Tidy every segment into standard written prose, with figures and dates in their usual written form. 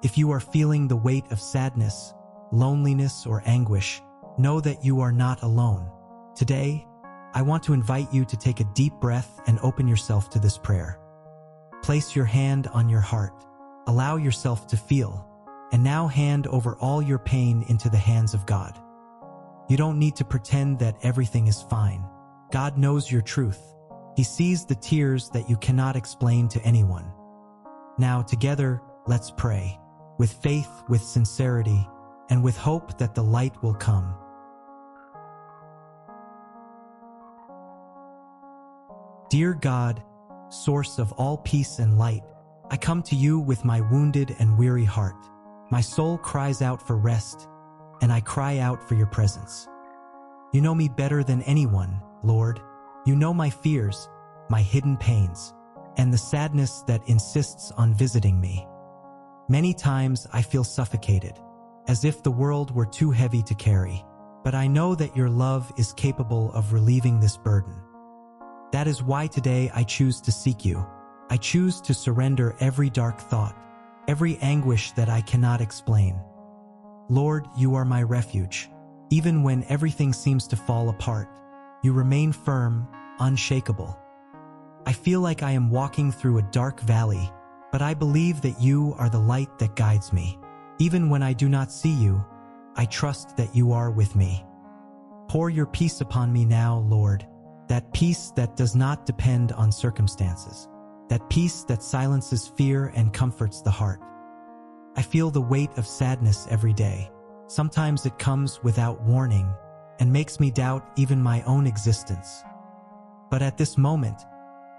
If you are feeling the weight of sadness, loneliness, or anguish, know that you are not alone. Today, I want to invite you to take a deep breath and open yourself to this prayer. Place your hand on your heart. Allow yourself to feel, and now hand over all your pain into the hands of God. You don't need to pretend that everything is fine. God knows your truth. He sees the tears that you cannot explain to anyone. Now, together, let's pray, with faith, with sincerity, and with hope that the light will come. Dear God, source of all peace and light, I come to you with my wounded and weary heart. My soul cries out for rest, and I cry out for your presence. You know me better than anyone, Lord. You know my fears, my hidden pains, and the sadness that insists on visiting me. Many times I feel suffocated, as if the world were too heavy to carry, but I know that your love is capable of relieving this burden. That is why today I choose to seek you. I choose to surrender every dark thought, every anguish that I cannot explain. Lord, you are my refuge. Even when everything seems to fall apart, you remain firm, unshakable. I feel like I am walking through a dark valley, but I believe that you are the light that guides me. Even when I do not see you, I trust that you are with me. Pour your peace upon me now, Lord, that peace that does not depend on circumstances, that peace that silences fear and comforts the heart. I feel the weight of sadness every day. Sometimes it comes without warning and makes me doubt even my own existence. But at this moment,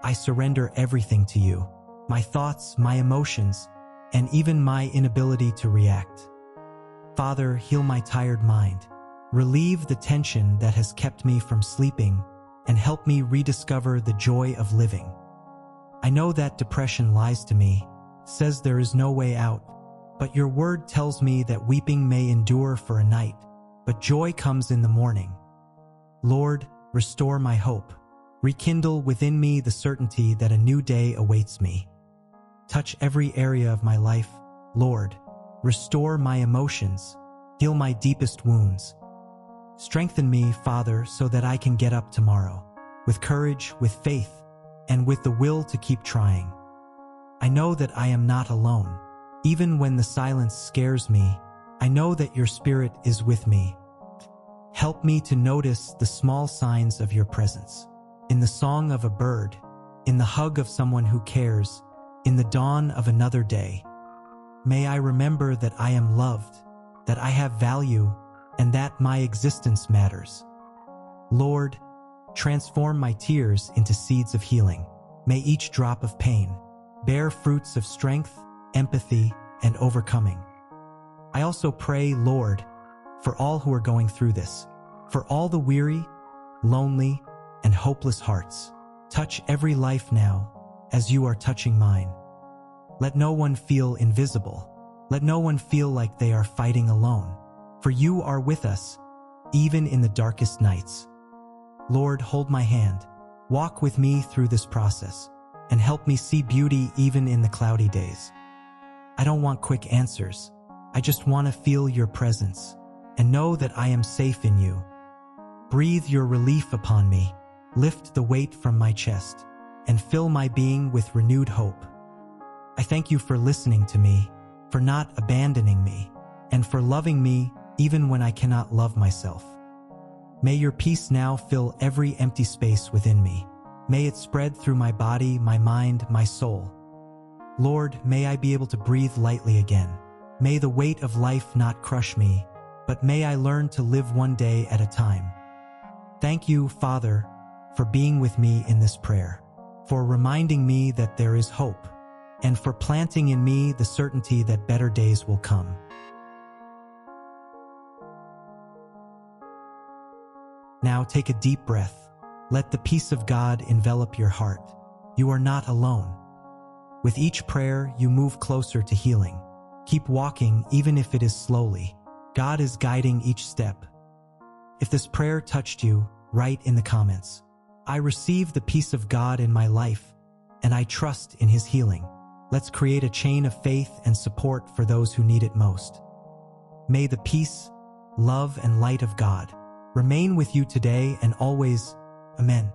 I surrender everything to you, my thoughts, my emotions, and even my inability to react. Father, heal my tired mind, relieve the tension that has kept me from sleeping, and help me rediscover the joy of living. I know that depression lies to me, says there is no way out, but your word tells me that weeping may endure for a night, but joy comes in the morning. Lord, restore my hope. Rekindle within me the certainty that a new day awaits me. Touch every area of my life, Lord. Restore my emotions. Heal my deepest wounds. Strengthen me, Father, so that I can get up tomorrow, with courage, with faith, and with the will to keep trying. I know that I am not alone. Even when the silence scares me, I know that your Spirit is with me. Help me to notice the small signs of your presence. In the song of a bird, in the hug of someone who cares, in the dawn of another day. May I remember that I am loved, that I have value, and that my existence matters. Lord, transform my tears into seeds of healing. May each drop of pain bear fruits of strength, empathy, and overcoming. I also pray, Lord, for all who are going through this, for all the weary, lonely, and hopeless hearts. Touch every life now, as you are touching mine. Let no one feel invisible. Let no one feel like they are fighting alone, for you are with us, even in the darkest nights. Lord, hold my hand, walk with me through this process, and help me see beauty even in the cloudy days. I don't want quick answers. I just want to feel your presence and know that I am safe in you. Breathe your relief upon me, lift the weight from my chest, and fill my being with renewed hope. I thank you for listening to me, for not abandoning me, and for loving me even when I cannot love myself. May your peace now fill every empty space within me. May it spread through my body, my mind, my soul. Lord, may I be able to breathe lightly again. May the weight of life not crush me, but may I learn to live one day at a time. Thank you, Father, for being with me in this prayer, for reminding me that there is hope, and for planting in me the certainty that better days will come. Now take a deep breath. Let the peace of God envelop your heart. You are not alone. With each prayer, you move closer to healing. Keep walking, even if it is slowly. God is guiding each step. If this prayer touched you, write in the comments, I receive the peace of God in my life, and I trust in His healing. Let's create a chain of faith and support for those who need it most. May the peace, love, and light of God remain with you today and always. Amen.